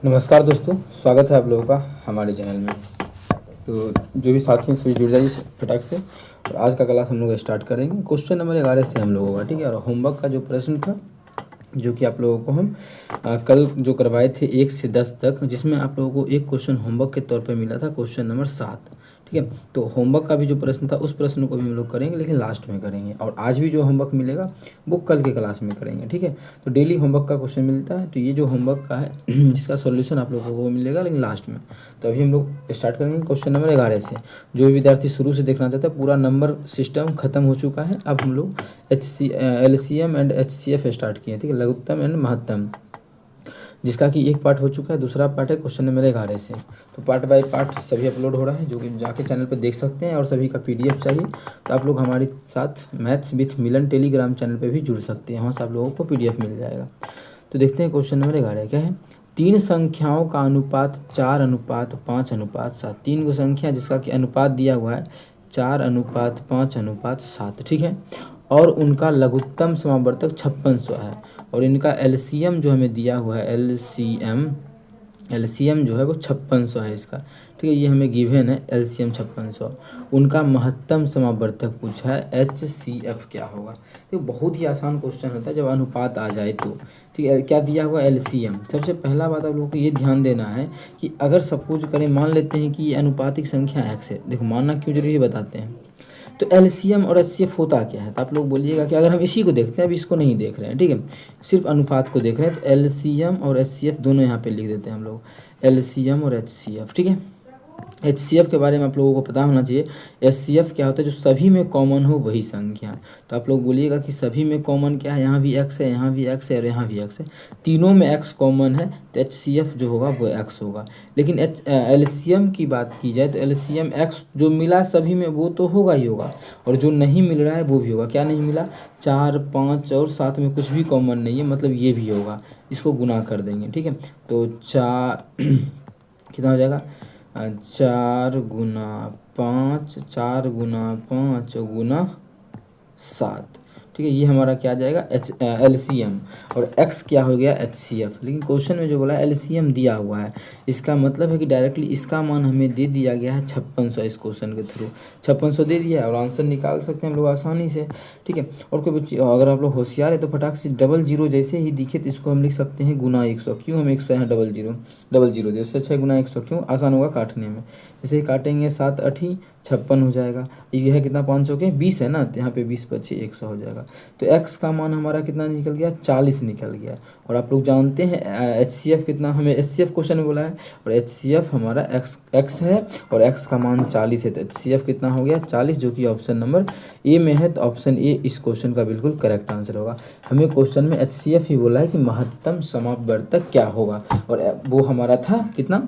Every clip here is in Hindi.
नमस्कार दोस्तों, स्वागत है आप लोगों का हमारे चैनल में। तो जो भी साथी हैं सभी जुड़ जाइए फटाक से। और आज का क्लास हम लोग स्टार्ट करेंगे क्वेश्चन नंबर 11 से हम लोगों का, ठीक है। और होमवर्क का जो प्रश्न था जो कि आप लोगों को हम कल जो करवाए थे 1 से 10 तक, जिसमें आप लोगों को एक क्वेश्चन होमवर्क के तौर पे मिला था, क्वेश्चन नंबर 7, ठीक है। तो होमवर्क का भी जो प्रश्न था उस प्रश्न को भी हम लोग करेंगे, लेकिन लास्ट में करेंगे। और आज भी जो होमवर्क मिलेगा वो कल के क्लास में करेंगे, ठीक है। तो डेली होमवर्क का क्वेश्चन मिलता है, तो ये जो होमवर्क का है जिसका सॉल्यूशन आप लोगों को मिलेगा लेकिन लास्ट में। तो अभी हम लोग स्टार्ट करेंगे क्वेश्चन नंबर 11 से। जो भी विद्यार्थी शुरू से देखना चाहता है, पूरा नंबर सिस्टम खत्म हो चुका है। अब हम लोग LCM एंड HCF स्टार्ट किए, ठीक है, लघुत्तम एंड महत्तम, जिसका कि एक पार्ट हो चुका है, दूसरा पार्ट है क्वेश्चन नंबर 11 से। तो पार्ट बाय पार्ट सभी अपलोड हो रहा है, जो कि जाके चैनल पर देख सकते हैं। और सभी का PDF चाहिए तो आप लोग हमारे साथ maths with Milan Telegram channel पर भी जुड़ सकते हैं, वहाँ से आप लोगों को PDF मिल जाएगा। तो देखते हैं क्वेश्चन नंबर 11 क्या है। 3 संख्याओं का अनुपात 4:5:7। 3 गो संख्या जिसका कि अनुपात दिया हुआ है 4:5:7, ठीक है। और उनका लघुत्तम समावर्तक 5600 है। और इनका LCM जो हमें दिया हुआ है, LCM जो है वो 5600 है इसका, ठीक है। ये हमें गिवन है LCM 5600। उनका महत्तम समावर्तक पूछा है HCF क्या होगा। तो बहुत ही आसान क्वेश्चन होता है जब अनुपात आ जाए तो, ठीक है। क्या दिया हुआ LCM। सबसे पहला बात आप लोगों को ये ध्यान देना है कि अगर सपोज करें, मान लेते हैं कि ये अनुपातिक संख्या x है। देखो मानना क्यों जरूरी है बताते हैं। तो LCM और HCF होता क्या है, तो आप लोग बोलिएगा कि अगर हम इसी को देखते हैं, अब इसको नहीं देख रहे हैं, ठीक है, सिर्फ अनुपात को देख रहे हैं, तो LCM और HCF दोनों यहाँ पे लिख देते हैं हम लोग, LCM और HCF, ठीक है। HCF के बारे में आप लोगों को पता होना चाहिए। HCF क्या होता है, जो सभी में कॉमन हो वही संख्या। तो आप लोग बोलिएगा कि सभी में कॉमन क्या है, यहाँ भी x है, यहाँ भी x है और यहाँ भी x है, तीनों में x कॉमन है, तो HCF जो होगा वो x होगा। लेकिन LCM की बात की जाए तो LCM x जो मिला सभी में वो तो होगा ही होगा, और जो नहीं मिल रहा है वो भी होगा। क्या नहीं मिला, 4, 5 और 7 में कुछ भी कॉमन नहीं है, मतलब ये भी होगा। इसको गुना कर देंगे, ठीक है। तो 4 कितना हो जाएगा, 4 × 5, 4 × 5 × 7, ठीक है। ये हमारा क्या आ जाएगा LCM। और x क्या हो गया HCF। लेकिन क्वेश्चन में जो बोला है LCM दिया हुआ है, इसका मतलब है कि डायरेक्टली इसका मान हमें दे दिया गया है 5600। इस क्वेश्चन के थ्रू 5600 दे दिया है और आंसर निकाल सकते हैं हम लोग आसानी से, ठीक है। और कोई बच्चे अगर आप लोग होशियार है तो फटाक से 00 जैसे ही दिखे तो इसको हम लिख सकते हैं गुना 100। क्यों हम 100 यहाँ 00 दे, उससे अच्छा गुना 100, क्यों, आसान होगा काटने में। जैसे ही काटेंगे 7 8 56 हो जाएगा। ये है कितना, 500 के 20 है ना, तो यहाँ पे 20 बचे 100 हो जाएगा। तो x का मान हमारा कितना निकल गया, 40 निकल गया। और आप लोग जानते हैं HCF कितना, हमें HCF क्वेश्चन में बोला है, और HCF हमारा x है और x का मान 40 है, तो HCF कितना हो गया 40, जो कि ऑप्शन नंबर ए में है। तो ऑप्शन ए इस क्वेश्चन का बिल्कुल करेक्ट आंसर होगा। हमें क्वेश्चन में HCF ही बोला है कि महत्तम समावर्तक क्या होगा, और वो हमारा था कितना,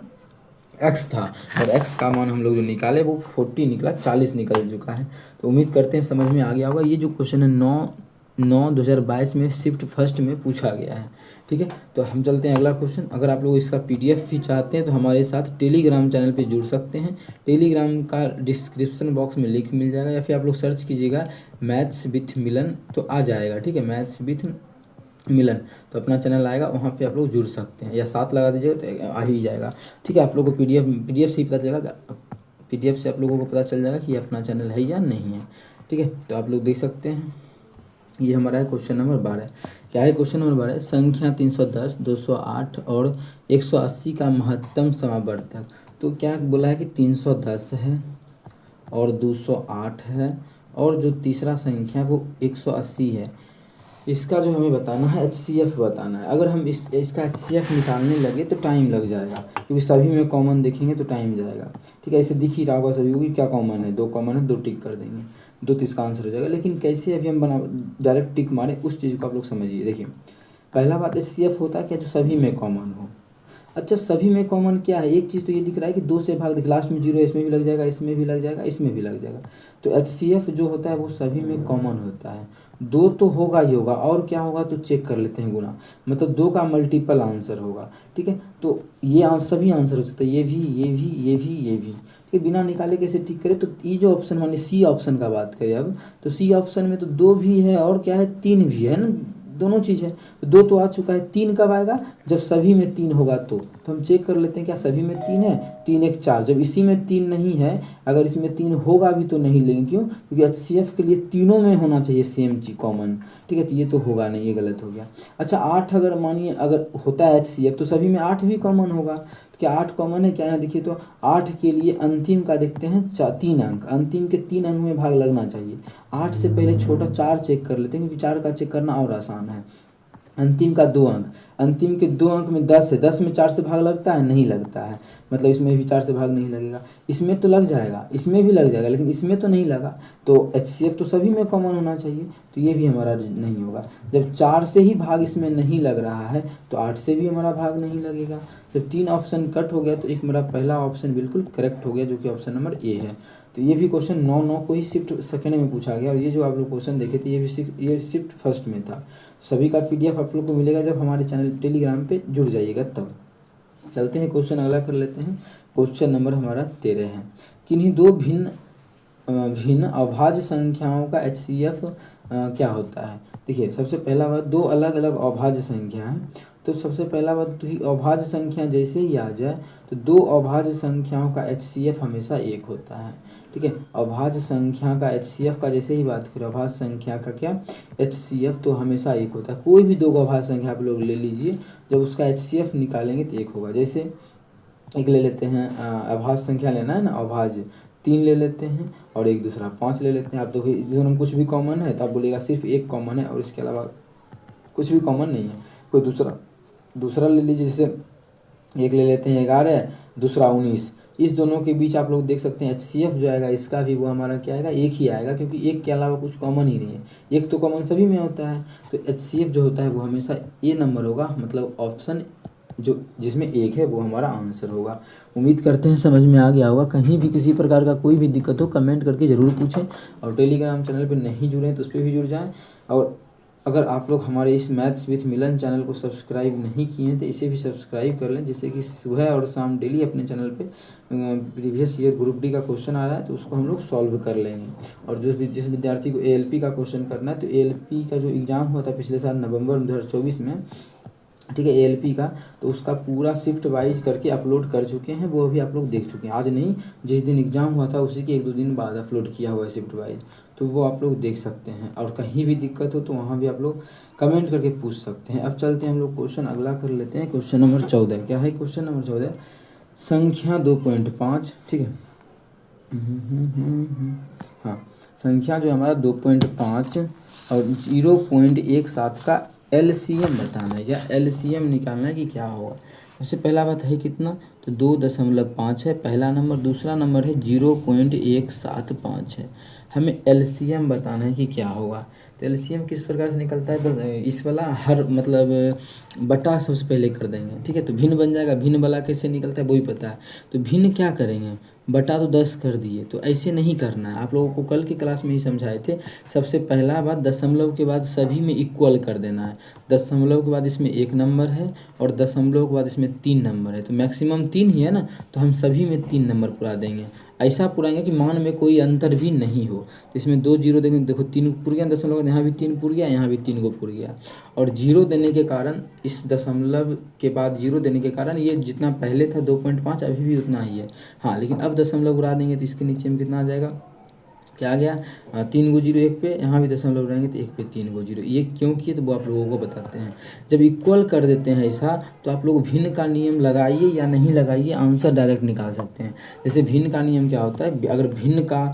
x था। और x का मान हम लोग जो निकाले वो 40 निकला, 40 निकल चुका है। तो उम्मीद करते हैं समझ में आ गया होगा। ये जो क्वेश्चन है 9/9/2022 में शिफ्ट फर्स्ट में पूछा गया है, ठीक है। तो हम चलते हैं अगला क्वेश्चन। अगर आप लोग इसका PDF भी चाहते हैं तो हमारे साथ टेलीग्राम चैनल पे जुड़ सकते हैं। टेलीग्राम का डिस्क्रिप्शन बॉक्स में लिंक मिल जाएगा, या फिर आप लोग सर्च कीजिएगा मैथ्स विथ मिलन तो आ जाएगा, ठीक है, मैथ्स विथ मिलन, तो अपना चैनल आएगा, वहाँ पे आप लोग जुड़ सकते हैं, या 7 लगा दीजिएगा तो आ ही जाएगा, ठीक है। आप लोगों को PDF से ही पता चलेगा, PDF से आप लोगों को पता चल जाएगा कि अपना चैनल है या नहीं है, ठीक है। तो आप लोग देख सकते हैं, ये हमारा है क्वेश्चन नंबर 12। क्या है क्वेश्चन नंबर 12, संख्या 310, 208 और 180 का महत्तम समावर्तक। तो क्या बोला है कि 310 है और 208 है, और जो तीसरा संख्या वो 180 है। इसका जो हमें बताना है HCF बताना है। अगर हम इसका HCF निकालने लगे तो टाइम लग जाएगा, क्योंकि सभी में कॉमन देखेंगे तो टाइम जाएगा, ठीक है। ऐसे दिख ही रहा होगा सभी को कि क्या कॉमन है, 2 कॉमन है, 2 टिक कर देंगे, 2 तो इसका आंसर हो जाएगा। लेकिन कैसे अभी हम डायरेक्ट टिक मारें, उस चीज़ को आप लोग समझिए। देखिए पहला बात HCF होता है क्या, जो सभी में कॉमन हो। अच्छा, सभी में कॉमन क्या है, एक चीज़ तो ये दिख रहा है कि 2 से भाग दिख, लास्ट में 0, इसमें भी लग जाएगा, इसमें भी लग जाएगा, इसमें भी लग जाएगा। तो HCF जो होता है वो सभी में कॉमन होता है, 2 तो होगा ही होगा, और क्या होगा तो चेक कर लेते हैं, गुना, मतलब 2 का मल्टीपल आंसर होगा, ठीक है। तो ये सभी आंसर हो सकता है, ये भी, ये भी, ये भी, ये भी, ठीक है। बिना निकाले कैसे ठीक करें, तो ये जो ऑप्शन माने C ऑप्शन का बात करें अब, तो C ऑप्शन में तो 2 भी है और क्या है 3 भी है ना, दोनों चीज़ है। तो 2 तो आ चुका है, 3 कब आएगा? जब सभी में 3 होगा तो हम चेक कर लेते हैं क्या सभी में 3 है। 3 1 4। जब इसी में 3 नहीं है, अगर इसमें 3 होगा भी तो नहीं लेंगे, क्यों? क्योंकि HCF के लिए तीनों में होना चाहिए सेम चीज कॉमन, ठीक है। तो ये तो होगा नहीं, ये गलत हो गया। अच्छा 8 अगर मानिए अगर होता है HCF तो सभी में 8 भी कॉमन होगा। तो क्या 8 कॉमन है? क्या है देखिए, तो 8 के लिए अंतिम का देखते हैं 3 अंक, अंतिम के 3 अंक में भाग लगना चाहिए। 8 से पहले छोटा 4 चेक कर लेते हैं, क्योंकि 4 का चेक करना और आसान है। अंतिम का 2 अंक, अंतिम के 2 अंक में 10 है, 10 में 4 से भाग लगता है? नहीं लगता है, मतलब इसमें भी 4 से भाग नहीं लगेगा। इसमें तो लग जाएगा, इसमें भी लग जाएगा, लेकिन इसमें तो नहीं लगा। तो HCF तो सभी में कॉमन होना चाहिए, तो ये भी हमारा नहीं होगा। जब 4 से ही भाग इसमें नहीं लग रहा है तो 8 से भी हमारा भाग नहीं लगेगा। जब 3 ऑप्शन कट हो गया तो एक मेरा पहला ऑप्शन बिल्कुल करेक्ट हो गया, जो कि ऑप्शन नंबर ए है। तो ये भी क्वेश्चन 9 को ही शिफ्ट सेकेंड में पूछा गया, और ये जो आप लोग क्वेश्चन देखे थे ये शिफ्ट फर्स्ट में था। सभी का PDF आप लोग को मिलेगा जब हमारे चैनल टेलीग्राम पे जुड़ जाइएगा तब। चलते हैं क्वेश्चन अगला कर लेते हैं। क्वेश्चन नंबर हमारा 13 है। किन्हीं दो भिन्न अभाज्य संख्याओं का HCF क्या होता है? देखिए सबसे पहला बात, दो अलग अलग अभाज्य संख्या है। तो सबसे पहला बात, तो ही अभाज्य संख्या जैसे ही आ जाए तो दो अभाज्य संख्याओं का HCF हमेशा 1 होता है, ठीक है। अभाज्य संख्या का HCF का जैसे ही बात करें, अभाज्य संख्या का क्या HCF तो हमेशा 1 होता है। कोई भी दो अभाज्य संख्या आप लोग ले लीजिए, जब उसका HCF निकालेंगे तो 1 होगा। जैसे एक ले लेते हैं, अभाज्य संख्या लेना है ना, अभाज्य 3 ले लेते हैं और एक दूसरा 5 ले लेते हैं। आप देखिए दोनों में कुछ भी कॉमन है तो आप बोलिएगा सिर्फ एक कॉमन है और इसके अलावा कुछ भी कॉमन नहीं है। कोई दूसरा ले लीजिए, जैसे एक ले लेते हैं 11, दूसरा 19। इस दोनों के बीच आप लोग देख सकते हैं HCF जो आएगा इसका भी वो हमारा क्या आएगा? 1 ही आएगा, क्योंकि 1 के अलावा कुछ कॉमन ही नहीं है। 1 तो कॉमन सभी में होता है, तो HCF जो होता है वो हमेशा ए नंबर होगा, मतलब ऑप्शन जो जिसमें 1 है वो हमारा आंसर होगा। उम्मीद करते हैं समझ में आ गया होगा। कहीं भी किसी प्रकार का कोई भी दिक्कत हो कमेंट करके ज़रूर पूछें, और टेलीग्राम चैनल पर नहीं जुड़े हैं तो उस पर भी जुड़ जाएँ। और अगर आप लोग हमारे इस मैथ्स विथ मिलन चैनल को सब्सक्राइब नहीं किए हैं तो इसे भी सब्सक्राइब कर लें, जिससे कि सुबह और शाम डेली अपने चैनल पे प्रीवियस ईयर ग्रुप डी का क्वेश्चन आ रहा है तो उसको हम लोग सॉल्व कर लेंगे। और जिस विद्यार्थी को ALP का क्वेश्चन करना है, तो ALP का जो एग्ज़ाम हुआ था पिछले साल नवंबर 2024 में, ठीक है, ALP का, तो उसका पूरा शिफ्ट वाइज करके अपलोड कर चुके हैं, वो भी आप लोग देख चुके हैं। आज नहीं, जिस दिन एग्ज़ाम हुआ था उसी के 1-2 दिन बाद अपलोड किया हुआ है शिफ्ट वाइज, तो वो आप लोग देख सकते हैं। और कहीं भी दिक्कत हो तो वहाँ भी आप लोग कमेंट करके पूछ सकते हैं। अब चलते हैं हम लोग क्वेश्चन अगला कर लेते हैं। क्वेश्चन नंबर 14 क्या है? क्वेश्चन नंबर 14 संख्या 2.5, ठीक है। हाँ, संख्या जो हमारा 2.5 और 0.17 का LCM बताना है, या LCM निकालना है कि क्या होगा। सबसे पहला बात है कितना, तो 2.5 है पहला नंबर, दूसरा नंबर है 0.175 है। हमें LCM बताना है कि क्या होगा। तो LCM किस प्रकार से निकलता है, तो इस वाला हर मतलब बटा सबसे पहले कर देंगे, ठीक है। तो भिन्न बन जाएगा, भिन्न वाला कैसे निकलता है वही पता है। तो भिन्न क्या करेंगे, बटा तो 10 कर दिए, तो ऐसे नहीं करना है। आप लोगों को कल की क्लास में ही समझाए थे। सबसे पहला बात, दशमलव के बाद सभी में इक्वल कर देना है। दशमलव के बाद इसमें 1 नंबर है और दशमलव के बाद इसमें 3 नंबर है, तो मैक्सिमम 3 ही है ना, तो हम सभी में 3 नंबर पुरा देंगे। ऐसा पुराएंगे कि मान में कोई अंतर भी नहीं हो। तो इसमें 2 जीरो देंगे, देखो 3 पुर गया, दशमलव यहाँ भी 3 पुर गया, यहाँ भी 3 को पुर गया। और जीरो देने के कारण, इस दशमलव के बाद जीरो देने के कारण ये जितना पहले था 2.5 अभी भी उतना ही है। हाँ, लेकिन अब दशमलव उड़ा देंगे तो इसके नीचे में कितना आ जाएगा, क्या आ गया, 3 को 0 1 पे, यहाँ भी दशमलव रहेंगे तो 1 पे 3 को 0। ये क्यों किए तो वो आप लोगों को बताते हैं। जब इक्वल कर देते हैं ऐसा, तो आप लोग भिन्न का नियम लगाइए या नहीं लगाइए, आंसर डायरेक्ट निकाल सकते हैं। जैसे भिन्न का नियम क्या होता है, अगर भिन्न का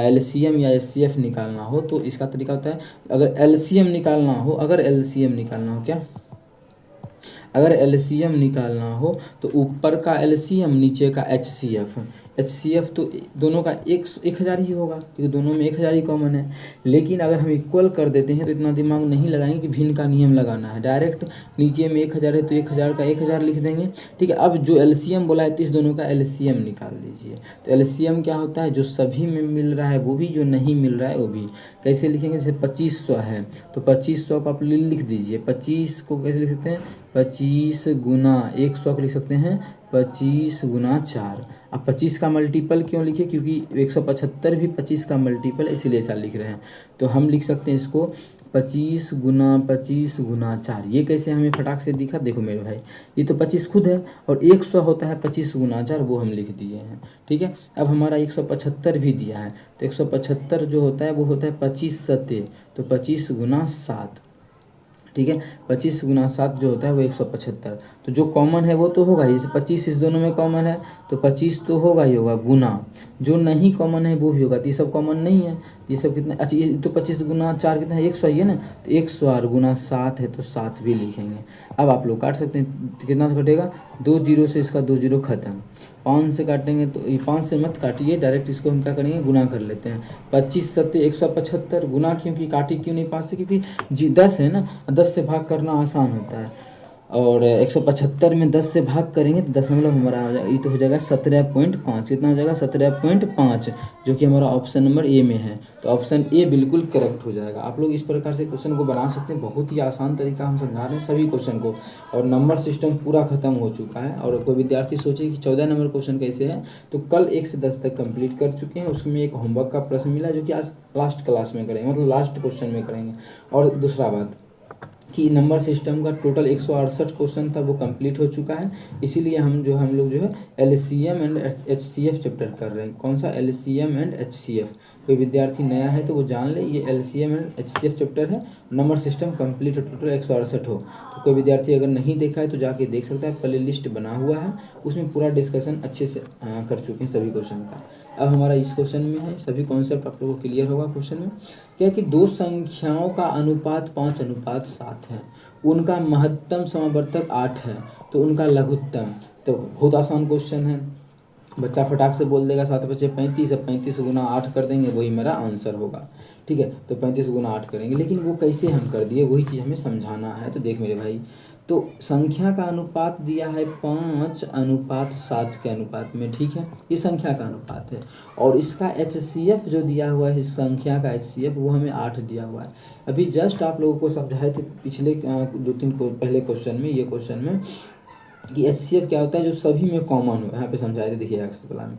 LCM या HCF निकालना हो तो इसका तरीका होता है, अगर LCM निकालना हो, अगर LCM निकालना हो तो ऊपर का LCM नीचे का HCF तो दोनों का 1000 ही होगा, क्योंकि दोनों में 1000 ही कॉमन है। लेकिन अगर हम इक्वल कर देते हैं तो इतना दिमाग नहीं लगाएंगे कि भिन्न का नियम लगाना है, डायरेक्ट नीचे में 1000 है तो 1000 का 1000 लिख देंगे, ठीक है। अब जो LCM बोला है तो इस दोनों का LCM निकाल दीजिए। तो LCM क्या होता है, जो सभी में मिल रहा है वो भी, जो नहीं मिल रहा है वो भी। कैसे लिखेंगे, जैसे 2500 है तो 2500 को आप लिख दीजिए। 25 को कैसे लिख सकते हैं, 25 गुना 100 को लिख सकते हैं 25 गुना 4। अब 25 का मल्टीपल क्यों लिखे, क्योंकि 175 भी 25 का मल्टीपल है, इसीलिए ऐसा लिख रहे हैं। तो हम लिख सकते हैं इसको 25 गुना 4। ये कैसे हमें फटाक से दिखा, देखो मेरे भाई, ये तो 25 खुद है और 100 होता है 25 गुना 4, वो हम लिख दिए हैं। ठीक है, अब हमारा 175 भी दिया है, तो 175 जो होता है वो होता है 25 सत्ते, तो 25 गुना 7। ठीक है, 25 गुना 7 जो होता है वो 175। तो जो कॉमन है वो तो होगा ही, जैसे 25 इस दोनों में कॉमन है तो 25 तो होगा ही होगा, गुना जो नहीं कॉमन है वो भी होगा। तो ये सब कॉमन नहीं है, तो ये सब कितना, अच्छा ये तो 25 गुना 4 कितना है, 100 ही है ना, तो 100 और गुना 7 है तो 7 भी लिखेंगे। अब आप लोग काट सकते हैं, तो कितना कटेगा, 2 जीरो से इसका 2 जीरो खत्म। 5 से काटेंगे तो ये 5 से मत काटिए, डायरेक्ट इसको हम क्या करेंगे, गुना कर लेते हैं। 25 सत्ते 175 गुना, क्योंकि काटी क्यों नहीं 5 से, क्योंकि जी 10 है ना, 10 से भाग करना आसान होता है, और 175 में 10 से भाग करेंगे तो दशमलव हमारा हो जाएगा, ये तो हो जाएगा 17.5। कितना हो जाएगा, 17.5, जो कि हमारा ऑप्शन नंबर ए में है। तो ऑप्शन ए बिल्कुल करेक्ट हो जाएगा। आप लोग इस प्रकार से क्वेश्चन को बना सकते हैं, बहुत ही आसान तरीका हम समझा रहे हैं सभी क्वेश्चन को, और नंबर सिस्टम पूरा खत्म हो चुका है। और कोई विद्यार्थी सोचे कि 14 नंबर क्वेश्चन कैसे है, तो कल 1 से 10 तक कंप्लीट कर चुके हैं, उसमें एक होमवर्क का प्रश्न मिला जो कि आज लास्ट क्लास में करेंगे, मतलब लास्ट क्वेश्चन में करेंगे। और दूसरा बात कि नंबर सिस्टम का टोटल 168 क्वेश्चन था वो कंप्लीट हो चुका है, इसीलिए हम लोग जो है LCM एंड HCF चैप्टर कर रहे हैं। कौन सा, LCM एंड HCF। कोई विद्यार्थी नया है तो वो जान ले, ये LCM एंड HCF चैप्टर है, नंबर सिस्टम कंप्लीट हो, टोटल 168 हो। तो कोई विद्यार्थी अगर नहीं देखा है तो जाके देख सकता है, प्ले लिस्ट बना हुआ है, उसमें पूरा डिस्कशन अच्छे से कर चुके हैं सभी क्वेश्चन का। अब हमारा इस क्वेश्चन में है, सभी कॉन्सेप्ट आप लोगों को क्लियर होगा क्वेश्चन में, क्या कि दो संख्याओं का अनुपात 5:7 है, उनका महत्तम समावर्तक 8 है, तो उनका लघुत्तम। तो बहुत आसान क्वेश्चन है, बच्चा फटाक से बोल देगा 7 बचे 35, अब 35 गुना 8 कर देंगे, वही मेरा आंसर होगा। ठीक है, तो 35 गुना 8 करेंगे, लेकिन वो कैसे हम कर दिए वही चीज़ हमें समझाना है। तो देख मेरे भाई, तो संख्या का अनुपात दिया है 5:7 के अनुपात में। ठीक है, ये संख्या का अनुपात है, और इसका HCF जो दिया हुआ है, इस संख्या का HCF वो हमें 8 दिया हुआ है। अभी जस्ट आप लोगों को समझाए थे पिछले 2-3 को पहले क्वेश्चन में, ये क्वेश्चन में, कि HCF क्या होता है, जो सभी में कॉमन हो। यहाँ पे समझाए थे, देखिए एक्स वाला में,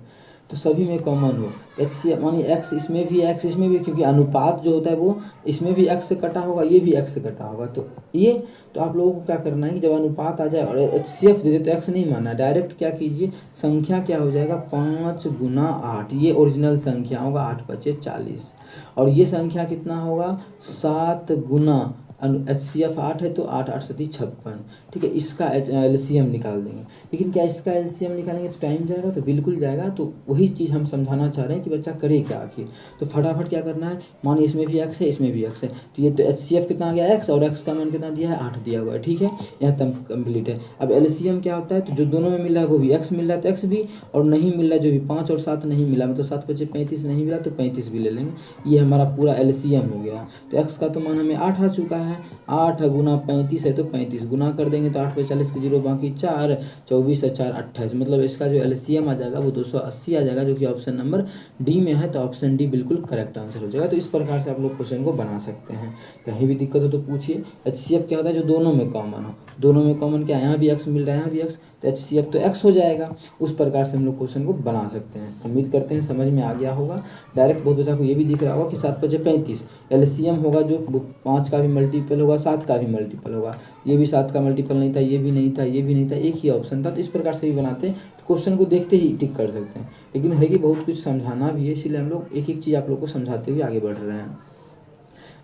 तो सभी में कॉमन हो। HCF मानिए एक्स इसमें भी, एक्स इसमें भी, क्योंकि अनुपात जो होता है वो इसमें भी एक्स से कटा होगा, ये भी एक्स से कटा होगा। तो ये, तो आप लोगों को क्या करना है कि जब अनुपात आ जाए और HCF दे दे तो एक्स नहीं मानना, डायरेक्ट क्या कीजिए, संख्या क्या हो जाएगा, 5 गुना 8, ये ओरिजिनल संख्या होगा, 8 बचे 40, और ये संख्या कितना होगा, 7 गुना HCF 8 है तो 8 8 सती 56। ठीक है, इसका LCM निकाल देंगे, लेकिन क्या इसका LCM निकालेंगे तो टाइम जाएगा, तो बिल्कुल जाएगा। तो वही चीज़ हम समझाना चाह रहे हैं कि बच्चा करे क्या आखिर। तो फटाफट क्या करना है, मानिए इसमें भी एक्स है, इसमें भी एक्स है, तो ये तो HCF कितना आ गया एक्स, और एक्स का मान कितना दिया है, 8 दिया हुआ है। ठीक है, यहाँ तक कंप्लीट है। अब LCM क्या होता है, तो जो दोनों में मिल रहा है वो भी एक्स मिल रहा है तो एक्स भी, और नहीं मिल रहा है जो भी 5 और 7 नहीं मिला, मतलब 7 बचे 35 नहीं मिला तो 35 भी ले लेंगे। ये हमारा पूरा LCM हो गया। तो एक्स का तो मान हमें 8 आ चुका है, 8 गुना 35 है तो 35 गुना कर देंगे, तो 8 पे 40 के 0 बाकी 4, 24 और 4 28, मतलब इसका जो LCM आ जाएगा वो 280 आ जाएगा, जो कि ऑप्शन नंबर डी में है। तो ऑप्शन डी बिल्कुल करेक्ट आंसर हो जाएगा। तो इस प्रकार से आप लोग क्वेश्चन को बना सकते हैं, कहीं भी दिक्कत हो तो पूछिए। HCF क्या होता है, जो दोनों में कॉमन हो, दोनों में कॉमन क्या है, यहाँ भी एक्स मिल रहा है, यहाँ भी एक्स, तो HCF तो एक्स हो जाएगा। उस प्रकार से हम लोग क्वेश्चन को बना सकते हैं। उम्मीद करते हैं समझ में आ गया होगा। डायरेक्ट बहुत बच्चा को ये भी दिख रहा होगा कि 7 बचे 35 LCM होगा, जो 5 का भी मल्टीपल होगा, 7 का भी मल्टीपल होगा। ये भी 7 का मल्टीपल नहीं था, ये भी नहीं था, ये भी नहीं था, एक ही ऑप्शन था। तो इस प्रकार से भी बनाते हैं, तो क्वेश्चन को देखते ही टिक कर सकते हैं। लेकिन है कि बहुत कुछ समझाना भी है, इसीलिए हम लोग एक एक चीज़ आप लोग को समझाते हुए आगे बढ़ रहे हैं।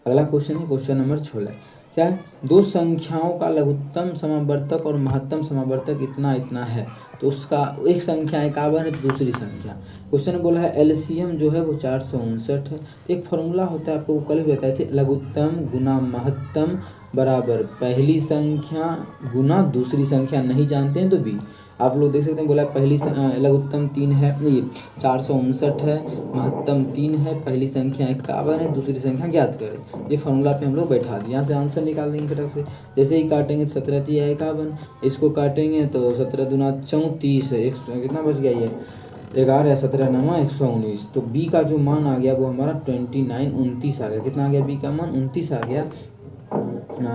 अगला क्वेश्चन है क्वेश्चन नंबर 16। क्या है, दो संख्याओं का लघुत्तम समावर्तक और महत्तम समावर्तक इतना इतना है, तो उसका एक संख्या 51 है तो दूसरी संख्या। क्वेश्चन बोला है LCM जो है वो 459 है। तो एक फॉर्मूला होता है, आपको कल भी बताए थे, लघुत्तम गुना महत्तम बराबर पहली संख्या गुना दूसरी संख्या, नहीं जानते हैं तो भी आप लोग देख सकते हैं। बोला पहली लघुत्तम 3 है, ये 459 है, महत्तम 3 है, पहली संख्या 51 है, दूसरी संख्या ज्ञात करें। ये फॉर्मूला पे हम लोग बैठा दिए, यहाँ से आंसर निकाल देंगे फटाक से। जैसे ही काटेंगे तो 17 3 51, इसको काटेंगे तो 17 दूना 34, कितना बच गया, ये 11 या 17 9 119। तो बी का जो मान आ गया वो हमारा 29 आ गया। कितना आ गया बी का मान, 29 आ गया।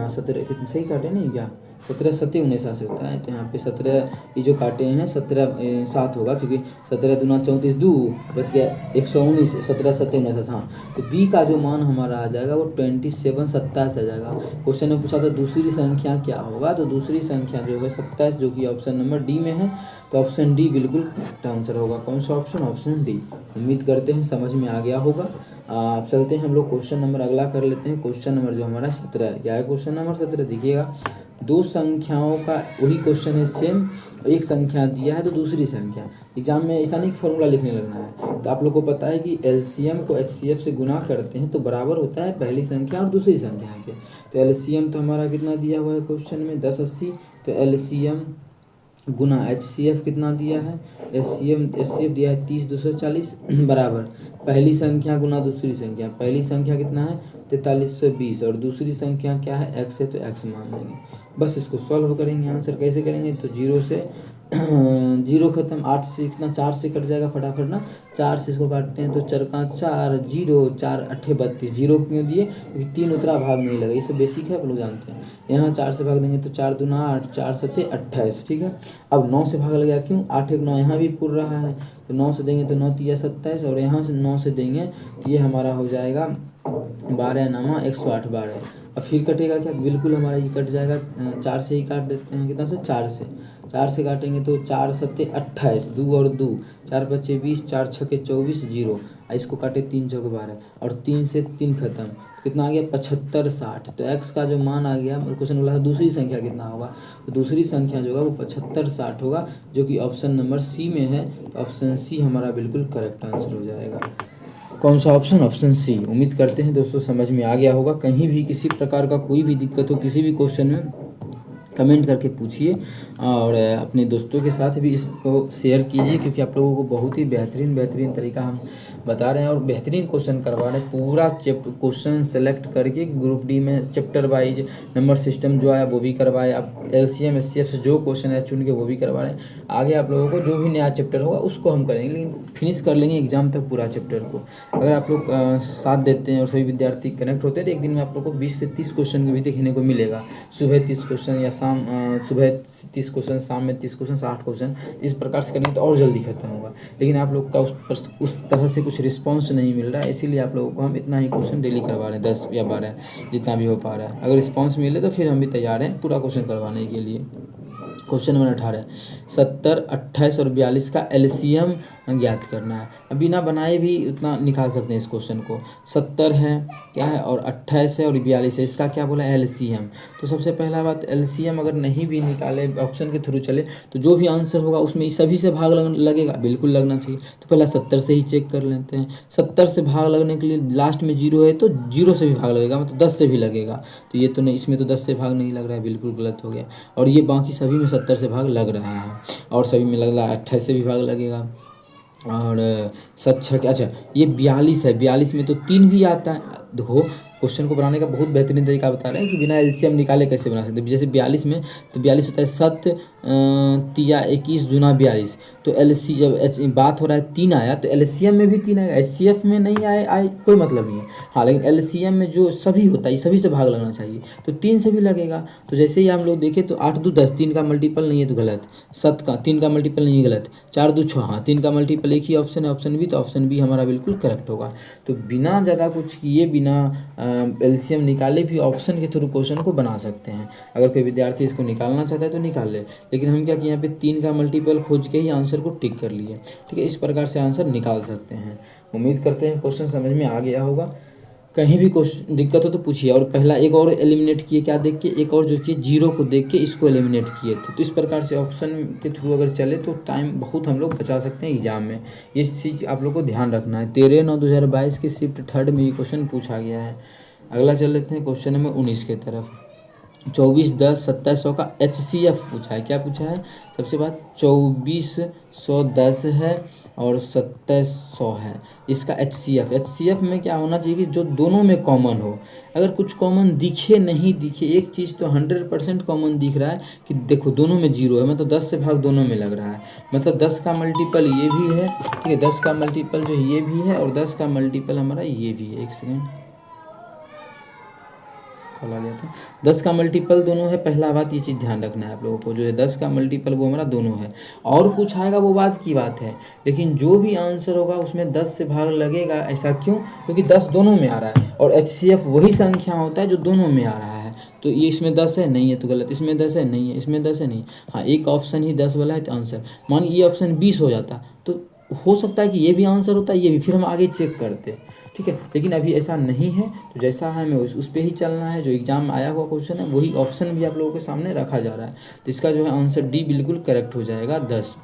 17 कितने सही काटे नहीं क्या, 17 सत्ते 19 से होता है, तो यहाँ पे 17 ये जो काटे हैं 17 7 होगा, क्योंकि 17 दूना 34 2 बच गया 119, 17 सत्ते 19। हाँ, तो बी का जो मान हमारा आ जाएगा वो 27 27 आ जाएगा। क्वेश्चन ने पूछा था दूसरी संख्या क्या होगा, तो दूसरी संख्या जो है 27, जो कि ऑप्शन नंबर डी में है, तो ऑप्शन डी बिल्कुल करेक्ट आंसर होगा। कौन सा ऑप्शन? Option D. उम्मीद करते हैं समझ में आ गया होगा। आप चलते हैं हम लोग क्वेश्चन नंबर अगला कर लेते हैं। क्वेश्चन नंबर जो हमारा 17 है, क्या है क्वेश्चन नंबर 17? देखिएगा, दो संख्याओं का वही क्वेश्चन है सेम, एक संख्या दिया है तो दूसरी संख्या। एग्जाम में ऐसा नहीं कि फॉर्मूला लिखने लगना है, तो आप लोग को पता है कि एलसीएम को एचसीएफ से गुना करते हैं तो बराबर होता है पहली संख्या और दूसरी संख्या के। तो एलसीएम तो हमारा कितना दिया हुआ है क्वेश्चन में 1080, तो एलसीएम गुना एचसीएफ कितना दिया है, एचसीएफ दिया है 30 240 बराबर पहली संख्या गुना दूसरी संख्या। पहली संख्या कितना है 4320 और दूसरी संख्या क्या है एक्स है, तो एक्स मान लेंगे। बस इसको सॉल्व करेंगे। आंसर कैसे करेंगे, तो जीरो से जीरो खत्म, 8 से इतना 4 से कट जाएगा फटाफट ना, 4 से इसको काटते हैं तो 4 का 4 जीरो 4 8 32। जीरो क्यों दिए, क्योंकि 3 उतरा भाग नहीं लगा, ये सब बेसिक है आप लोग जानते हैं। यहाँ 4 से भाग देंगे तो 4 दूना 8, 4 सत्ते 28, ठीक है। अब 9 से भाग लगेगा, क्यों 8 1 9 यहाँ भी पूर रहा है, तो 9 से देंगे तो 9 तिया 27 और यहाँ से 9 से देंगे तो ये हमारा हो जाएगा 12 नामा 108 12। अब फिर कटेगा क्या, बिल्कुल हमारा ये कट जाएगा, 4 से ही काट देते हैं, कितना से 4 से काटेंगे तो 4 सत्ते 28, 2 और 2 4 बचे 20, 4 छके 24 जीरो, इसको काटे 3 चौके 12 और 3 से 3 खत्म, कितना आ गया 75 60। तो एक्स का जो मान आ गया, क्वेश्चन बोला था दूसरी संख्या कितना होगा, तो दूसरी संख्या जो होगा वो 75 60 होगा, जो कि ऑप्शन नंबर सी में है। तो ऑप्शन सी हमारा बिल्कुल करेक्ट आंसर हो जाएगा। कौन सा ऑप्शन? Option C. उम्मीद करते हैं दोस्तों समझ में आ गया होगा। कहीं भी किसी प्रकार का कोई भी दिक्कत हो किसी भी क्वेश्चन में, कमेंट करके पूछिए और अपने दोस्तों के साथ भी इसको शेयर कीजिए, क्योंकि आप लोगों को बहुत ही बेहतरीन तरीका हम बता रहे हैं और बेहतरीन क्वेश्चन करवा रहे हैं। पूरा क्वेश्चन सेलेक्ट करके ग्रुप डी में चैप्टर वाइज नंबर सिस्टम जो आया वो भी करवाए, आप एलसीएम एचसीएफ से जो क्वेश्चन है चुन के वो भी करवा रहे हैं। आगे आप लोगों को जो भी नया चैप्टर होगा उसको हम करेंगे, लेकिन फिनिश कर लेंगे एग्जाम तक पूरा चैप्टर को। अगर आप लोग साथ देते हैं और सभी विद्यार्थी कनेक्ट होते हैं तो एक दिन में आप लोग को 20 से 30 क्वेश्चन भी देखने को मिलेगा। सुबह 30 क्वेश्चन या सुबह 30 क्वेश्चन, शाम में 30 क्वेश्चन, 60 क्वेश्चन, इस प्रकार से करेंगे तो और जल्दी खत्म होगा। लेकिन आप लोग का उस तरह से कुछ रिस्पांस नहीं मिल रहा है, इसीलिए आप लोगों को हम इतना ही क्वेश्चन डेली करवा रहे हैं, 10 या 12 जितना भी हो पा रहा है। अगर रिस्पांस मिले तो फिर हम भी तैयार हैं पूरा क्वेश्चन करवाने के लिए। क्वेश्चन नंबर 18, 70 28 और 42 का एलसीएम ज्ञात करना है। अब बिना बनाए भी उतना निकाल सकते हैं इस क्वेश्चन को। 70 है क्या है और 28 है और 42 है, इसका क्या बोला एलसीएम। तो सबसे पहला बात, एलसीएम अगर नहीं भी निकाले ऑप्शन के थ्रू चले तो जो भी आंसर होगा उसमें सभी से भाग लगेगा, बिल्कुल लगना चाहिए। तो पहला 70 से ही चेक कर लेते हैं। 70 से भाग लगने के लिए लास्ट में 0 है तो 0 से भी भाग लगेगा, मतलब 10 से भी लगेगा। तो ये तो नहीं, इसमें तो 10 से भाग नहीं लग रहा है, बिल्कुल गलत हो गया। और ये बाकी सभी में 70 से भाग लग रहा है और सभी में लग रहा है 28 से भी भाग लगेगा और 7 अच्छा ये 42 है, 42 में तो 3 भी आता है। देखो क्वेश्चन को बनाने का बहुत बेहतरीन तरीका बता रहे हैं कि बिना एलसीएम निकाले कैसे बना सकते हैं। जैसे 42 में तो 42 होता है 7 तिया 21 दूना 42, तो एलसी जब बात हो रहा है 3 आया तो एलसीएम में भी 3 आएगा, एचसीएफ में नहीं आए कोई मतलब नहीं है। हाँ, लेकिन एलसीएम में जो सभी होता है सभी से भाग लगना चाहिए, तो 3 से भी लगेगा। तो जैसे ही हम लोग देखें तो 8 2 10, 3 का मल्टीपल नहीं है तो गलत, 7 का 3 का मल्टीपल नहीं है गलत, 4 2 6, हाँ 3 का मल्टीपल एक ही ऑप्शन है, ऑप्शन बी। तो ऑप्शन बी हमारा बिल्कुल करेक्ट होगा। तो बिना ज़्यादा कुछ किए, बिना एलसीएम निकाले भी ऑप्शन के थ्रू क्वेश्चन को बना सकते हैं। अगर कोई विद्यार्थी इसको निकालना चाहता है तो निकाल ले, लेकिन हम क्या कि यहाँ पे 3 का मल्टीपल खोज के ही आंसर को टिक कर लिए, ठीक है। इस प्रकार से आंसर निकाल सकते हैं। उम्मीद करते हैं क्वेश्चन समझ में आ गया होगा। कहीं भी क्वेश्चन दिक्कत हो तो पूछिए। और पहला एक और एलिमिनेट किए, क्या देख के, एक और जो चीज़ 0 को देख के इसको एलिमिनेट किए थे। तो इस प्रकार से ऑप्शन के थ्रू अगर चले तो टाइम बहुत हम लोग बचा सकते हैं एग्जाम में। ये चीज़ आप लोग को ध्यान रखना है। 13/9/2022 के शिफ्ट 3rd में ये क्वेश्चन पूछा गया है। अगला चल लेते हैं क्वेश्चन नंबर 19 की तरफ। 24/10/2700 का एचसीएफ पूछा है। क्या पूछा है? सबसे बात 2410 है और 2700 है, इसका एचसीएफ में क्या होना चाहिए कि जो दोनों में कॉमन हो। अगर कुछ कॉमन दिखे नहीं दिखे, एक चीज़ तो 100% कॉमन दिख रहा है कि देखो दोनों में 0 है, मतलब 10 से भाग दोनों में लग रहा है, मतलब 10 का मल्टीपल ये भी है, ठीक है, 10 का मल्टीपल जो ये भी है और 10 का मल्टीपल हमारा ये भी है। एक सेकेंड, कॉल आ गया था। 10 का मल्टीपल दोनों है, पहला बात ये चीज़ ध्यान रखना है आप लोगों को, जो है 10 का मल्टीपल वो हमारा दोनों है। और कुछ आएगा वो बात की बात है, लेकिन जो भी आंसर होगा उसमें 10 से भाग लगेगा। ऐसा क्यों? क्योंकि 10 दोनों में आ रहा है और HCF वही संख्या होता है जो दोनों में आ रहा है। तो ये इसमें 10 है, नहीं है तो गलत, इसमें 10 है, नहीं है, इसमें 10 है, नहीं। हाँ, एक ऑप्शन ही 10 वाला है तो आंसर, मान ये ऑप्शन 20 हो जाता तो हो सकता है कि ये भी आंसर होता है, ये भी, फिर हम आगे चेक करते। ठीक है, लेकिन अभी ऐसा नहीं है, तो जैसा है हमें उस पर ही चलना है। जो एग्जाम में आया हुआ क्वेश्चन है वही ऑप्शन भी आप लोगों के सामने रखा जा रहा है। तो इसका जो है आंसर डी बिल्कुल करेक्ट हो जाएगा, 10।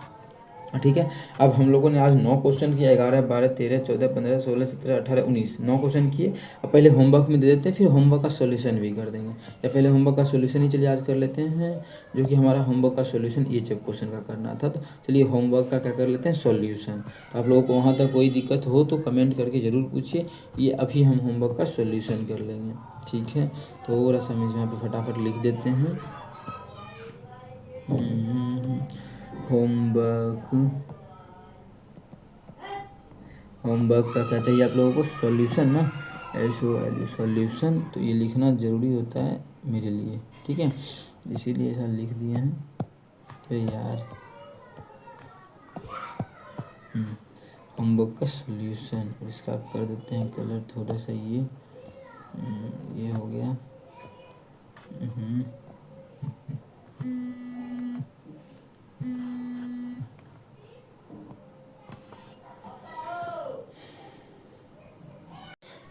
ठीक है, अब हम लोगों ने आज 9 क्वेश्चन किया, 11, 12, 13, 14, 15, 16, 17, 18, 19, 9 क्वेश्चन किए। अब पहले होमवर्क में दे देते हैं, फिर होमवर्क का सॉल्यूशन भी कर देंगे, या पहले होमवर्क का सॉल्यूशन ही चलिए आज कर लेते हैं, जो कि हमारा होमवर्क का सॉल्यूशन ये जब क्वेश्चन का करना था। तो चलिए होमवर्क का क्या कर लेते हैं, सॉल्यूशन। तो आप लोगों को वहाँ तक कोई दिक्कत हो तो कमेंट करके ज़रूर पूछिए, ये अभी हम होमवर्क का सॉल्यूशन कर लेंगे। ठीक है, थोड़ा सा हम यहाँ पर फटाफट लिख देते हैं। होमवर्क का क्या चाहिए आप लोगों को, सॉल्यूशन ना, सॉल्यूशन। तो ये लिखना ज़रूरी होता है मेरे लिए, ठीक है, इसीलिए ऐसा लिख दिए हैं। तो यार होमवर्क का सॉल्यूशन, और इसका कर देते हैं कलर थोड़ा सा, ये हो गया।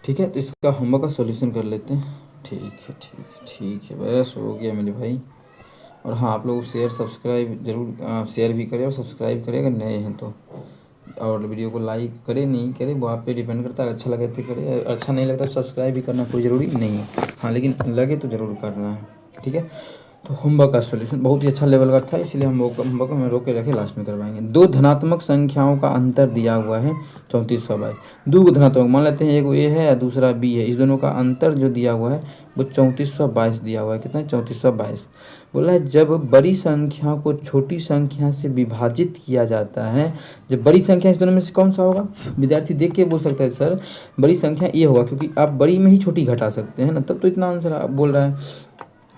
ठीक है, तो इसका होमवर्क का सॉल्यूशन कर लेते हैं। ठीक है, ठीक है, ठीक है, बस हो गया मेरे भाई। और हाँ, आप लोग शेयर सब्सक्राइब ज़रूर, शेयर भी करें और सब्सक्राइब करें अगर नए हैं तो, और वीडियो को लाइक करें नहीं करें वो आप पे डिपेंड करता है। अच्छा लगे तो करें, अच्छा नहीं लगता तो सब्सक्राइब भी करना कोई ज़रूरी नहीं है, हाँ, लेकिन लगे तो ज़रूर करना है। ठीक है, तो होमवर्क का सॉल्यूशन बहुत ही अच्छा लेवल का था, इसलिए हम होमवर्क में रोक के रखे, लास्ट में करवाएंगे। दो धनात्मक संख्याओं का अंतर दिया हुआ है 3422। दो धनात्मक मान लेते हैं, एक ए है या दूसरा बी है, इस दोनों का अंतर जो दिया हुआ है वो 3422 दिया हुआ है। कितना है? 3422। बोला है जब बड़ी संख्या को छोटी संख्या से विभाजित किया जाता है, जब बड़ी संख्या इस दोनों में से कौन सा होगा? विद्यार्थी देख के बोल सकता है सर बड़ी संख्या ये होगा, क्योंकि आप बड़ी में ही छोटी घटा सकते हैं ना, तब तो इतना आंसर आप बोल रहा है।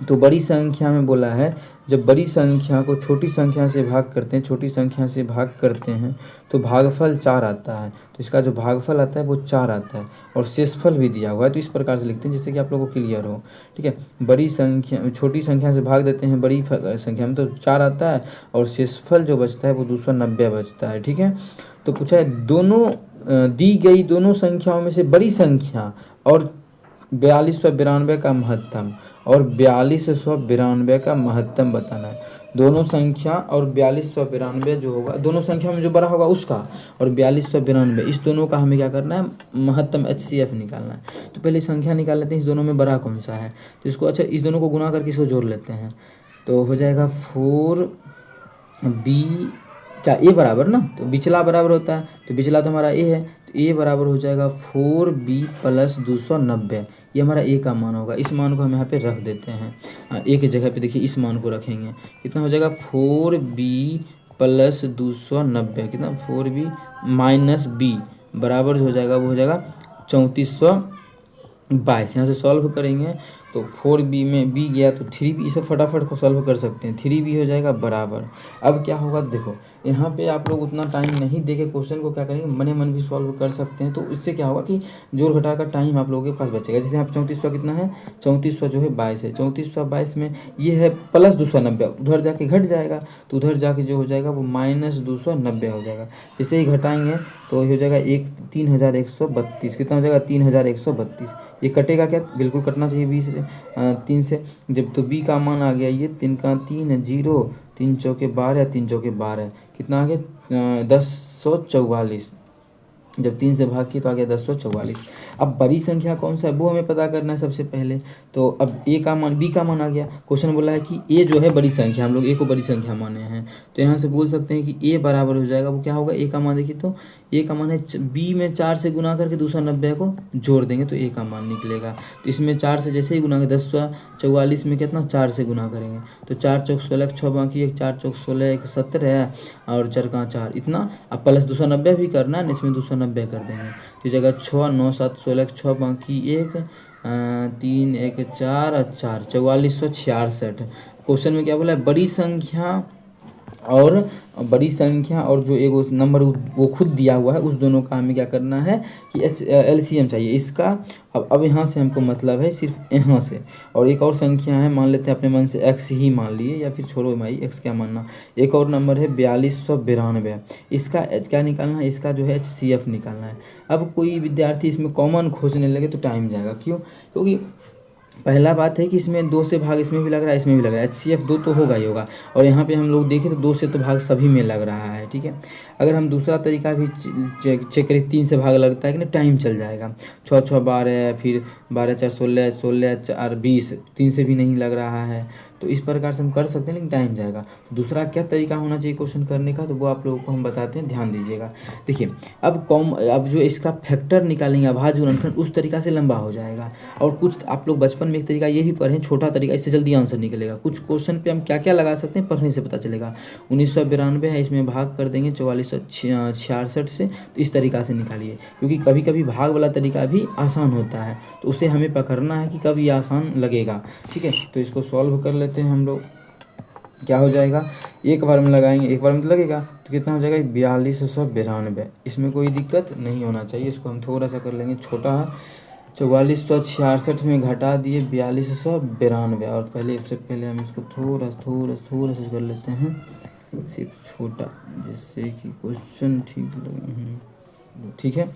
तो बड़ी संख्या में बोला है जब बड़ी संख्या को छोटी संख्या से भाग करते हैं, छोटी संख्या से भाग करते हैं तो भागफल 4 आता है। तो इसका जो भागफल आता है वो 4 आता है, और शेषफल भी दिया हुआ है। तो इस प्रकार से लिखते हैं जिससे कि आप लोगों को क्लियर हो। ठीक है, बड़ी संख्या छोटी संख्या से भाग देते हैं बड़ी संख्या में तो 4 आता है, और शेषफल जो बचता है वो 290 बचता है। ठीक है, तो पूछा है दोनों दी गई दोनों संख्याओं में से बड़ी संख्या और 4292 का महत्तम, और 4292 का महत्तम बताना है। दोनों संख्या और 4292 जो होगा, दोनों संख्या में जो बड़ा होगा उसका, और 4292, इस दोनों का हमें क्या करना है, महत्तम HCF निकालना है। तो पहले संख्या निकाल लेते हैं, इस दोनों में बड़ा कौन सा है। तो इसको, अच्छा, इस दोनों को गुना करके इसको जोड़ लेते हैं, तो हो जाएगा 4b क्या ए बराबर ना, तो बिचला बराबर होता है, तो बिचला तो हमारा ए है, तो ए बराबर हो जाएगा 4b प्लस 290। ये हमारा ए का मान होगा, इस मान को हम यहाँ पे रख देते हैं। ए की जगह पे देखिए इस मान को रखेंगे, कितना हो जाएगा 4b प्लस 290, कितना 4b माइनस b बराबर हो जाएगा, वो हो जाएगा 3422। यहाँ से सॉल्व करेंगे तो 4b में b गया तो 3b, इसे फटाफट को सॉल्व कर सकते हैं, 3b हो जाएगा बराबर। अब क्या होगा देखो, यहाँ पे आप लोग उतना टाइम नहीं देके क्वेश्चन को क्या करेंगे, मने मन भी सॉल्व कर सकते हैं। तो इससे क्या होगा कि जोड़ घटा का टाइम आप लोगों के पास बचेगा। जैसे यहाँ पे 3400 कितना है, 3400 जो है 22 है, 3422 में ये है प्लस 290, उधर जाके घट जाएगा, तो उधर जाके जो हो जाएगा वो माइनस 290 हो जाएगा। जैसे ही घटाएंगे तो हो जाएगा 3132, कितना हो जाएगा 3132। ये कटेगा क्या, बिल्कुल कटना चाहिए 20 से 3 से। जब तो b का मान आ गया, ये 3 का 3 0, 3 चौके 12, 3 चौके 12, कितना आ गया 1044। जब 3 से भाग किए तो आ गया 1044। अब बड़ी संख्या कौन सा है वो हमें पता करना है सबसे पहले। तो अब ए का मान, बी का मान आ गया, क्वेश्चन बोला है कि ए जो है बड़ी संख्या, हम लोग ए को बड़ी संख्या माने हैं, तो यहाँ से बोल सकते हैं कि ए बराबर हो जाएगा, वो क्या होगा, ए का मान देखिए तो ए का मान है बी में 4 से गुना करके 290 को जोड़ देंगे तो ए का मान निकलेगा। तो इसमें 4 से जैसे ही गुना करेंगे, 1044 में कितना 4 से गुना करेंगे तो 4 चौक 16, 6 बाकी 1, 4 चौक 16, 1 17 और 4 का 4 इतना। अब प्लस 290 भी करना है, इसमें 290 कर देंगे, तो जगह 6 9 7 16, 6 बाकी 1 3 1 4 और 4 4466। क्वेश्चन में क्या बोला है, बड़ी संख्या और जो एक वो नंबर वो खुद दिया हुआ है उस दोनों का हमें क्या करना है कि एलसीएम चाहिए इसका। अब यहाँ से हमको मतलब है सिर्फ यहाँ से, और एक और संख्या है मान लेते हैं अपने मन से एक्स ही मान लिए, या फिर छोड़ो भाई एक्स क्या मानना। एक और नंबर है 4292, इसका क्या निकालना है, इसका जो है एचसीएफ निकालना है। अब कोई विद्यार्थी इसमें कॉमन खोजने लगे तो टाइम जाएगा, क्यों? क्योंकि पहला बात है कि इसमें 2 से भाग इसमें भी लग रहा है इसमें भी लग रहा है, एचसीएफ 2 तो होगा ही होगा, और यहाँ पे हम लोग देखें तो 2 से तो भाग सभी में लग रहा है, ठीक है। अगर हम दूसरा तरीका भी चेक करें, 3 से भाग लगता है कि नहीं, टाइम चल जाएगा। 6 6 12, फिर 12 4 16, 16 4 20, 3 से भी नहीं लग रहा है, तो इस प्रकार से हम कर सकते हैं, लेकिन टाइम जाएगा। तो दूसरा क्या तरीका होना चाहिए क्वेश्चन करने का, तो वो आप लोगों को हम बताते हैं, ध्यान दीजिएगा। देखिए अब जो इसका फैक्टर निकालेंगे अभाज्य गुणनखंड, उस तरीका से लंबा हो जाएगा। और कुछ आप लोग बचपन में एक तरीका ये भी पढ़ें, छोटा तरीका, इससे जल्दी आंसर निकलेगा। कुछ क्वेश्चन पे हम क्या क्या लगा सकते हैं पढ़ने से पता चलेगा। 1992 है, इसमें भाग कर देंगे 4466 से, तो इस तरीका से निकालिए, क्योंकि कभी कभी भाग वाला तरीका भी आसान होता है, तो उसे हमें पकड़ना है कि कब ये आसान लगेगा, ठीक है। तो इसको सॉल्व कर लेते हैं हम लोग। क्या हो जाएगा, एक बार में लगाएंगे, एक बार में तो लगेगा, तो कितना हो जाएगा 4292। इसमें कोई दिक्कत नहीं होना चाहिए। इसको हम थोड़ा सा कर लेंगे छोटा, 4466 में घटा दिए 4292, और पहले इससे पहले हम इसको थोड़ा सा कर लेते हैं सिर्फ छोटा, जिससे कि क्वेश्चन ठीक लगे, ठीक है।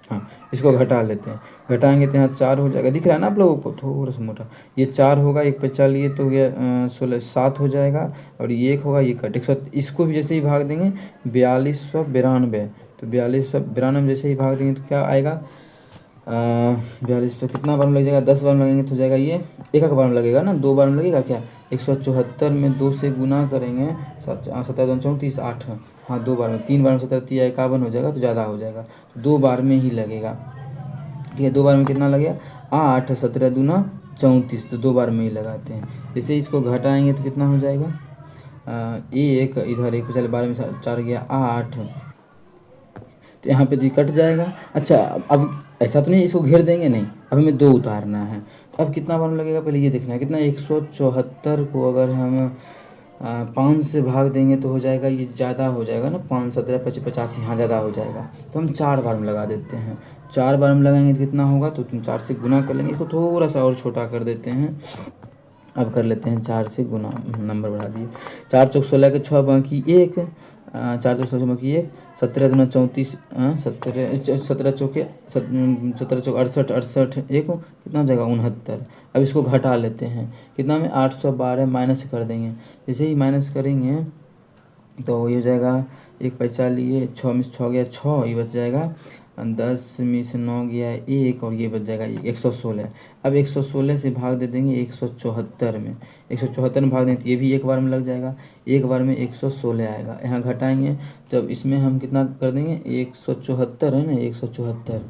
हाँ, इसको घटा लेते हैं, घटाएंगे तो यहाँ 4 हो जाएगा, दिख रहा है ना आप लोगों को, थोड़ा सा मोटा। ये 4 होगा, एक पे चलिए तो हो गया 16 7 हो जाएगा, और ये 1 होगा, ये कट 100। इसको भी जैसे ही भाग देंगे 4292, तो 4292 जैसे ही भाग देंगे तो क्या आएगा, 42 तो कितना बार में लग जाएगा, 10 बार में लगेंगे तो हो जाएगा, ये एक बार में लगेगा ना, 2 बार में लगेगा क्या, 174 में 2 से गुना करेंगे, 7 34 8, हाँ 2 बार में, 3 बार में 17 51 हो जाएगा, तो ज़्यादा हो जाएगा, तो 2 बार में ही लगेगा, ठीक है। 2 बार में कितना लगेगा, 8 17 दूना 34, तो 2 बार में ही लगाते हैं। जैसे इसको घटाएंगे तो कितना हो जाएगा, एक इधर एक चले, 12 में 4 गया 8, तो यहाँ पे तो कट जाएगा। अच्छा, अब ऐसा तो नहीं इसको घेर देंगे, नहीं, अब हमें 2 उतारना है, तो अब कितना बार में लगेगा पहले ये देखना है, कितना 174 को अगर हम 5 से भाग देंगे तो हो जाएगा, ये ज़्यादा हो जाएगा ना, 5 17 85, हाँ ज़्यादा हो जाएगा, तो हम 4 बार में लगा देते हैं। 4 बार में लगाएंगे तो कितना होगा, तो तुम 4 से गुना कर लेंगे, इसको थोड़ा सा और छोटा कर देते हैं। अब कर लेते हैं 4 से गुना, नंबर बढ़ा दिए, 4 चौक 16 के 6 बाकी 1, 4 चौक 16 बाकी 1, 17 दूना 34, 17 चौके 68 68, एक कितना हो जाएगा 69। अब इसको घटा लेते हैं, कितना में 812 माइनस कर देंगे, जैसे ही माइनस करेंगे तो ये हो जाएगा, एक पैसा लिए 6 में 6 गया 6, ये बच जाएगा 10 में से 9 गया 1, और ये बच जाएगा 116। अब 116 से भाग दे देंगे 174 में, 174 में भाग दें तो ये भी एक बार में लग जाएगा, एक बार में 116 आएगा। यहाँ घटाएंगे तो अब इसमें हम कितना कर देंगे, 174 है ना, 174,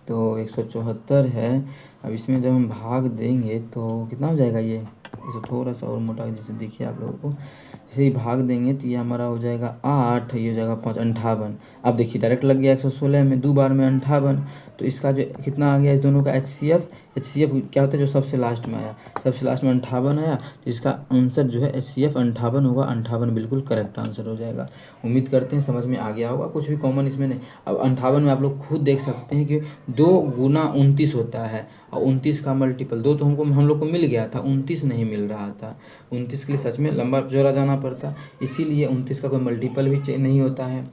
तो 174 है। अब इसमें जब हम भाग देंगे तो कितना हो जाएगा, ये इसको थोड़ा सा और मोटा, जैसे देखिए आप लोगों को, जैसे ही भाग देंगे तो ये हमारा हो जाएगा 8, ये हो जाएगा 5 58। अब देखिए डायरेक्ट लग गया 116 में, 2 बार में 58, तो इसका जो कितना आ गया इस दोनों का एचसीएफ क्या होता है, जो सबसे लास्ट में आया, सबसे लास्ट में 58 आया, तो इसका आंसर जो है एचसीएफ 58 होगा। 58 बिल्कुल करेक्ट आंसर हो जाएगा। उम्मीद करते हैं समझ में आ गया होगा, कुछ भी कॉमन इसमें नहीं। अब 58 में आप लोग खुद देख सकते हैं कि 2 गुना 29 होता है, और 29 का मल्टीपल 2 तो हम लोग को मिल गया था, 29 नहीं मिल रहा था। 29 के लिए सच में लंबा चौड़ा जाना पड़ता, इसीलिए 29 का कोई मल्टीपल भी नहीं होता है।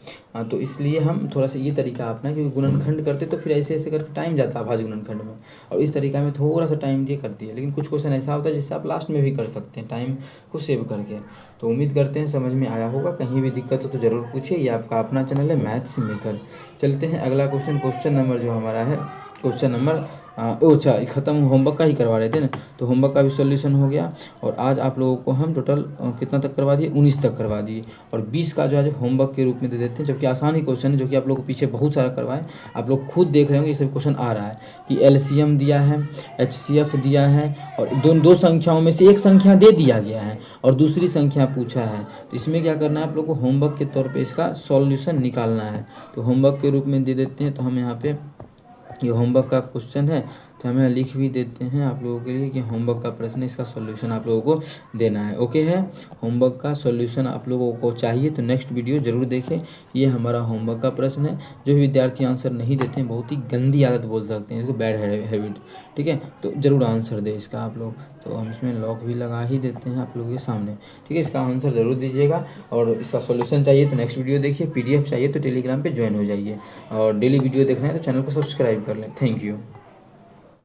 तो इसलिए हम थोड़ा सा ये तरीका अपना, क्योंकि गुणनखंड करते तो फिर ऐसे ऐसे करके टाइम जाता है भाज्य गुणनखंड में, और इस तरीका में थोड़ा सा टाइम दिए करती है। लेकिन कुछ क्वेश्चन ऐसा होता है जिससे आप लास्ट में भी कर सकते हैं टाइम को सेव करके। तो उम्मीद करते हैं समझ में आया होगा। कहीं भी दिक्कत हो तो ज़रूर पूछिए। ये आपका अपना चैनल है मैथ्स मेकर। चलते हैं अगला क्वेश्चन नंबर जो हमारा है, क्वेश्चन नंबर अच्छा ख़त्म, होमवर्क का ही करवा रहे थे ना, तो होमवर्क का भी सॉल्यूशन हो गया। और आज आप लोगों को हम टोटल कितना तक करवा दिए, 19 तक करवा दिए, और 20 का जो आज होमवर्क के रूप में दे देते हैं, जबकि आसान ही क्वेश्चन है, जो कि आप लोगों को पीछे बहुत सारा करवाए। आप लोग खुद देख रहे होंगे ये सब क्वेश्चन आ रहा है कि एलसीएम दिया है, एचसीएफ दिया है, और दो संख्याओं में से एक संख्या दे दिया गया है और दूसरी संख्या पूछा है। तो इसमें क्या करना है, आप लोग को होमवर्क के तौर पर इसका सॉल्यूशन निकालना है। तो होमवर्क के रूप में दे देते हैं, तो हम यहाँ पे ये होमवर्क का क्वेश्चन है, तो हमें लिख भी देते हैं आप लोगों के लिए कि होमवर्क का प्रश्न, इसका सॉल्यूशन आप लोगों को देना है। ओके है, होमवर्क का सॉल्यूशन आप लोगों को चाहिए तो नेक्स्ट वीडियो ज़रूर देखें। ये हमारा होमवर्क का प्रश्न है। जो भी विद्यार्थी आंसर नहीं देते हैं, बहुत ही गंदी आदत बोल सकते हैं इसको, बैड हैबिट, ठीक है, तो ज़रूर आंसर दे इसका आप लोग। तो हम इसमें लॉक भी लगा ही देते हैं आप लोगों के सामने, ठीक है। इसका आंसर ज़रूर दीजिएगा, और इसका सॉल्यूशन चाहिए तो नेक्स्ट वीडियो देखिए, PDF चाहिए तो टेलीग्राम पे ज्वाइन हो जाइए, और डेली वीडियो देखना है तो चैनल को सब्सक्राइब कर लें। Thank you.